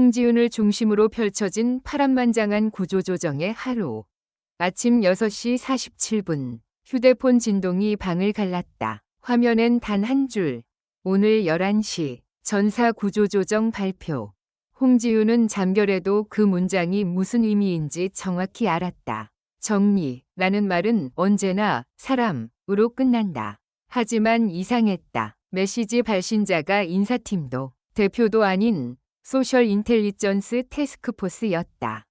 홍지윤을 중심으로 펼쳐진 파란만장한 구조조정의 하루. 아침 6시 47분 휴대폰 진동이 방을 갈랐다. 화면엔 단 한 줄. 오늘 11시 전사 구조조정 발표. 홍지윤은 잠결에도 그 문장이 무슨 의미인지 정확히 알았다. 정리라는 말은 언제나 사람으로 끝난다. 하지만 이상했다. 메시지 발신자가 인사팀도 대표도 아닌 소셜 인텔리전스 태스크포스였다.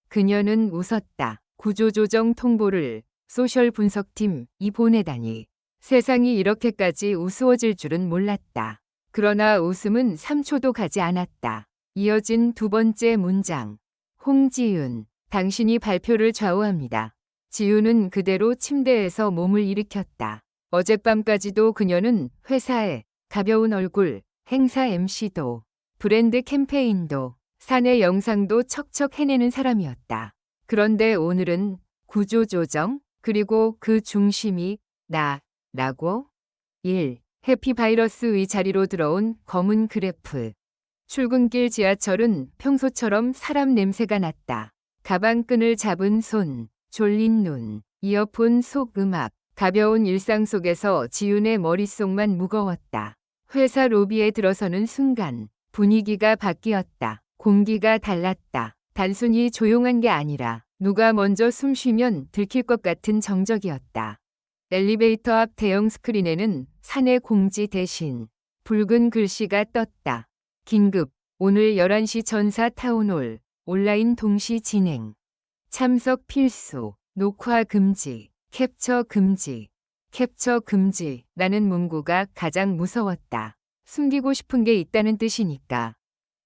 그녀는 웃었다. 구조조정 통보를 소셜 분석팀이 보내다니. 세상이 이렇게까지 우스워질 줄은 몰랐다. 그러나 웃음은 3초도 가지 않았다. 이어진 두 번째 문장. 홍지윤, 당신이 발표를 좌우합니다. 지윤은 그대로 침대에서 몸을 일으켰다. 어젯밤까지도 그녀는 회사에 가벼운 얼굴, 행사 MC도, 브랜드 캠페인도, 사내 영상도 척척 해내는 사람이었다. 그런데 오늘은 구조조정, 그리고 그 중심이 나라고? 1. 해피바이러스의 자리로 들어온 검은 그래프. 출근길 지하철은 평소처럼 사람 냄새가 났다. 가방끈을 잡은 손, 졸린 눈, 이어폰 속 음악, 가벼운 일상 속에서 지윤의 머릿속만 무거웠다. 회사 로비에 들어서는 순간 분위기가 바뀌었다. 공기가 달랐다. 단순히 조용한 게 아니라 누가 먼저 숨 쉬면 들킬 것 같은 정적이었다. 엘리베이터 앞 대형 스크린에는 사내 공지 대신 붉은 글씨가 떴다. 긴급, 오늘 11시 전사 타운홀, 온라인 동시 진행. 참석 필수, 녹화 금지, 캡처 금지, 캡처 금지라는 문구가 가장 무서웠다. 숨기고 싶은 게 있다는 뜻이니까.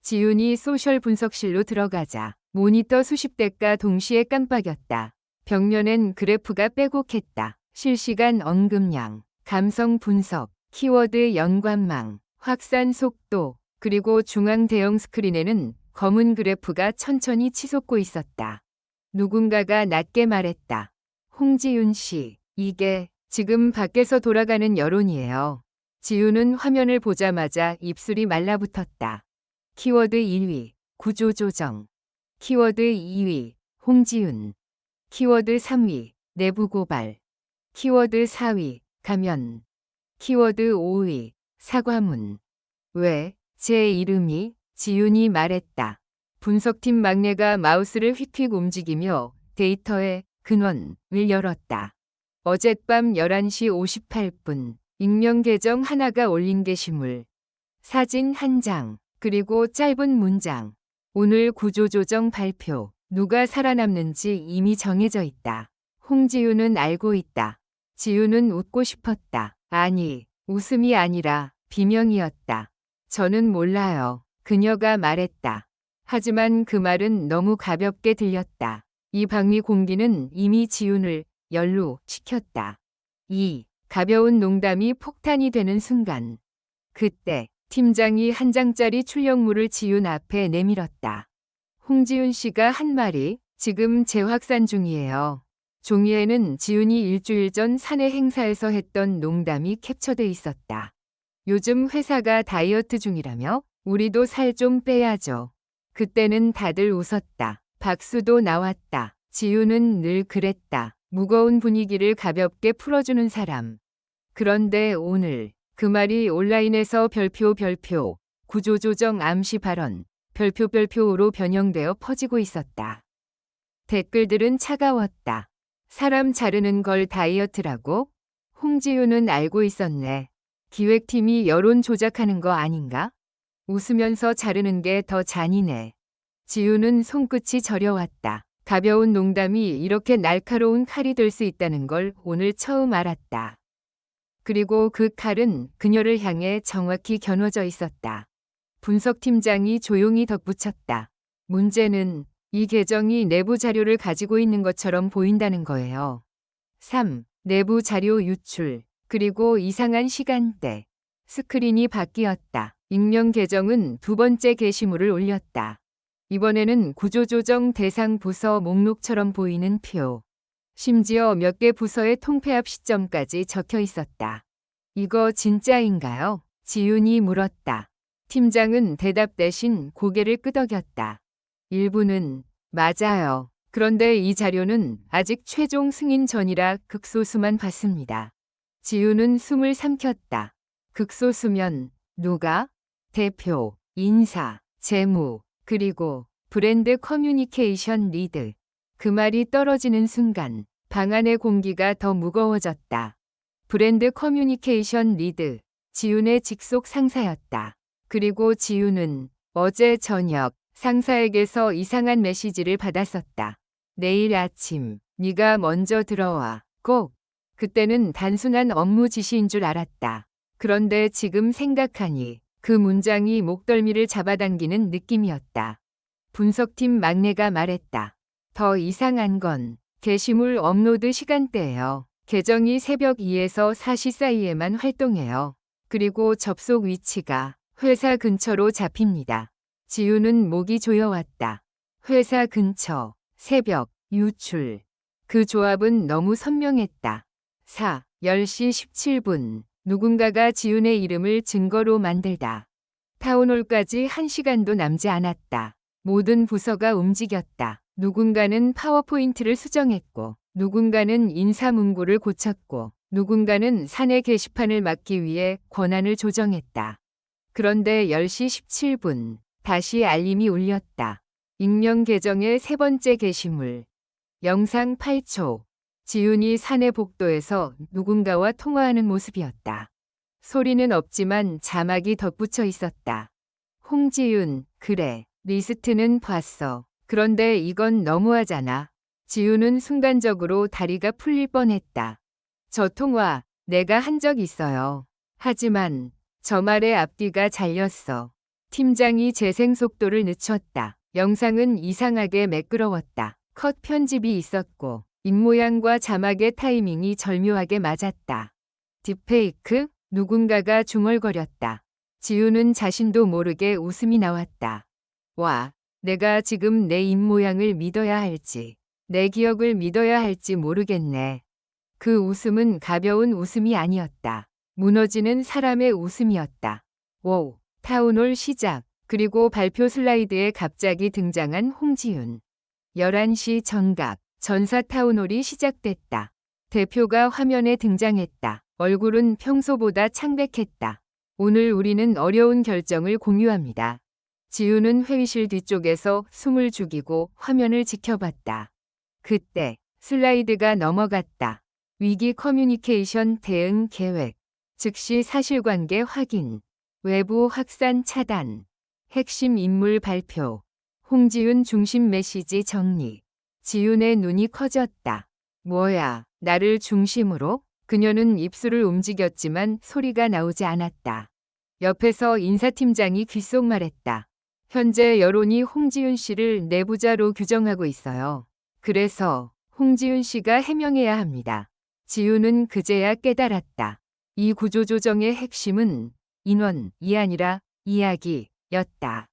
지윤이 소셜 분석실로 들어가자 모니터 수십 대가 동시에 깜빡였다. 벽면엔 그래프가 빼곡했다. 실시간 언급량, 감성 분석, 키워드 연관망, 확산 속도, 그리고 중앙 대형 스크린에는 검은 그래프가 천천히 치솟고 있었다. 누군가가 낮게 말했다. 홍지윤 씨, 이게 지금 밖에서 돌아가는 여론이에요. 지윤은 화면을 보자마자 입술이 말라붙었다. 키워드 1위, 구조조정. 키워드 2위, 홍지윤. 키워드 3위, 내부고발. 키워드 4위, 가면. 키워드 5위, 사과문. 왜? 제 이름이? 지윤이 말했다. 분석팀 막내가 마우스를 휙휙 움직이며 데이터의 근원을 열었다. 어젯밤 11시 58분, 익명 계정 하나가 올린 게시물. 사진 한 장, 그리고 짧은 문장. 오늘 구조조정 발표. 누가 살아남는지 이미 정해져 있다. 홍지윤은 알고 있다. 지윤은 웃고 싶었다. 아니, 웃음이 아니라 비명이었다. 저는 몰라요. 그녀가 말했다. 하지만 그 말은 너무 가볍게 들렸다. 이 방위 공기는 이미 지윤을 연루시켰다. 이 가벼운 농담이 폭탄이 되는 순간. 그때 팀장이 한 장짜리 출력물을 지윤 앞에 내밀었다. 홍지윤 씨가 한 말이 지금 재확산 중이에요. 종이에는 지윤이 일주일 전 사내 행사에서 했던 농담이 캡처돼 있었다. 요즘 회사가 다이어트 중이라며? 우리도 살 좀 빼야죠. 그때는 다들 웃었다. 박수도 나왔다. 지윤은 늘 그랬다. 무거운 분위기를 가볍게 풀어주는 사람. 그런데 오늘 그 말이 온라인에서 별표, 구조조정 암시 발언, 별표로 변형되어 퍼지고 있었다. 댓글들은 차가웠다. 사람 자르는 걸 다이어트라고? 홍지윤은 알고 있었네. 기획팀이 여론 조작하는 거 아닌가? 웃으면서 자르는 게 더 잔인해. 지윤은 손끝이 저려왔다. 가벼운 농담이 이렇게 날카로운 칼이 될 수 있다는 걸 오늘 처음 알았다. 그리고 그 칼은 그녀를 향해 정확히 겨눠져 있었다. 분석팀장이 조용히 덧붙였다. 문제는 이 계정이 내부 자료를 가지고 있는 것처럼 보인다는 거예요. 3. 내부 자료 유출. 그리고 이상한 시간대. 스크린이 바뀌었다. 익명 계정은 두 번째 게시물을 올렸다. 이번에는 구조조정 대상 부서 목록처럼 보이는 표. 심지어 몇 개 부서의 통폐합 시점까지 적혀 있었다. 이거 진짜인가요? 지윤이 물었다. 팀장은 대답 대신 고개를 끄덕였다. 일부는 맞아요. 그런데 이 자료는 아직 최종 승인 전이라 극소수만 받습니다. 지우는 숨을 삼켰다. 극소수면 누가? 대표, 인사, 재무, 그리고 브랜드 커뮤니케이션 리드. 그 말이 떨어지는 순간 방 안의 공기가 더 무거워졌다. 브랜드 커뮤니케이션 리드, 지훈의 직속 상사였다. 그리고 지훈은 어제 저녁 상사에게서 이상한 메시지를 받았었다. 내일 아침 네가 먼저 들어와. 꼭. 그때는 단순한 업무 지시인 줄 알았다. 그런데 지금 생각하니 그 문장이 목덜미를 잡아당기는 느낌이었다. 분석팀 막내가 말했다. 더 이상한 건 게시물 업로드 시간대예요. 계정이 새벽 2에서 4시 사이에만 활동해요. 그리고 접속 위치가 회사 근처로 잡힙니다. 지우는 목이 조여왔다. 회사 근처, 새벽, 유출. 그 조합은 너무 선명했다. 10시 17분. 누군가가 지훈의 이름을 증거로 만들다. 타운홀까지 1시간도 남지 않았다. 모든 부서가 움직였다. 누군가는 파워포인트를 수정했고, 누군가는 인사 문구를 고쳤고, 누군가는 사내 게시판을 막기 위해 권한을 조정했다. 그런데 10시 17분, 다시 알림이 울렸다. 익명 계정의 세 번째 게시물. 영상 8초. 지훈이 사내 복도에서 누군가와 통화하는 모습이었다. 소리는 없지만 자막이 덧붙여 있었다. 홍지윤, 그래. 리스트는 봤어. 그런데 이건 너무하잖아. 지훈은 순간적으로 다리가 풀릴 뻔했다. 저 통화 내가 한 적 있어요. 하지만 저 말에 앞뒤가 잘렸어. 팀장이 재생 속도를 늦췄다. 영상은 이상하게 매끄러웠다. 컷 편집이 있었고 입모양과 자막의 타이밍이 절묘하게 맞았다. 딥페이크? 누군가가 중얼거렸다. 지훈은 자신도 모르게 웃음이 나왔다. 와, 내가 지금 내 입모양을 믿어야 할지, 내 기억을 믿어야 할지 모르겠네. 그 웃음은 가벼운 웃음이 아니었다. 무너지는 사람의 웃음이었다. 오, 타운홀 시작. 그리고 발표 슬라이드에 갑자기 등장한 홍지윤. 11시 정각. 전사 타운홀이 시작됐다. 대표가 화면에 등장했다. 얼굴은 평소보다 창백했다. 오늘 우리는 어려운 결정을 공유합니다. 지훈은 회의실 뒤쪽에서 숨을 죽이고 화면을 지켜봤다. 그때 슬라이드가 넘어갔다. 위기 커뮤니케이션 대응 계획. 즉시 사실관계 확인. 외부 확산 차단. 핵심 인물 발표. 홍지윤 중심 메시지 정리. 지훈의 눈이 커졌다. 뭐야, 나를 중심으로? 그녀는 입술을 움직였지만 소리가 나오지 않았다. 옆에서 인사팀장이 귓속말했다. 현재 여론이 홍지윤 씨를 내부자로 규정하고 있어요. 그래서 홍지윤 씨가 해명해야 합니다. 지훈은 그제야 깨달았다. 이 구조조정의 핵심은 인원이 아니라 이야기였다.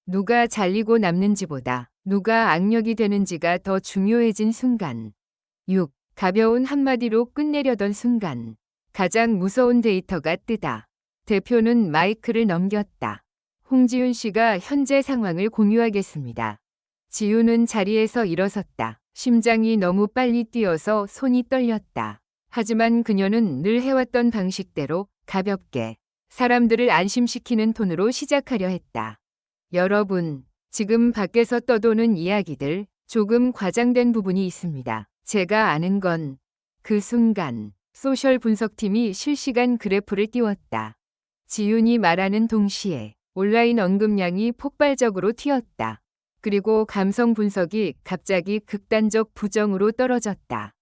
누가 잘리고 남는지보다 누가 악력이 되는지가 더 중요해진 순간. 6. 가벼운 한마디로 끝내려던 순간. 가장 무서운 데이터가 뜨다. 대표는 마이크를 넘겼다. 홍지윤 씨가 현재 상황을 공유하겠습니다. 지훈은 자리에서 일어섰다. 심장이 너무 빨리 뛰어서 손이 떨렸다. 하지만 그녀는 늘 해왔던 방식대로 가볍게 사람들을 안심시키는 톤으로 시작하려 했다. 여러분, 지금 밖에서 떠도는 이야기들 조금 과장된 부분이 있습니다. 제가 아는 건 그 순간 소셜 분석팀이 실시간 그래프를 띄웠다. 지훈이 말하는 동시에 온라인 언급량이 폭발적으로 튀었다. 그리고 감성 분석이 갑자기 극단적 부정으로 떨어졌다.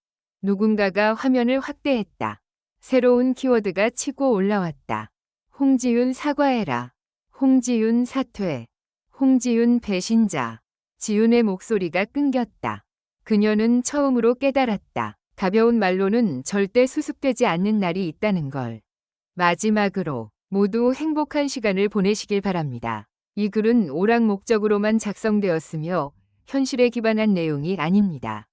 누군가가 화면을 확대했다. 새로운 키워드가 치고 올라왔다. 홍지윤 사과해라. 홍지윤 사퇴. 홍지윤 배신자. 지훈의 목소리가 끊겼다. 그녀는 처음으로 깨달았다. 가벼운 말로는 절대 수습되지 않는 날이 있다는 걸. 마지막으로 모두 행복한 시간을 보내시길 바랍니다. 이 글은 오락 목적으로만 작성되었으며 현실에 기반한 내용이 아닙니다.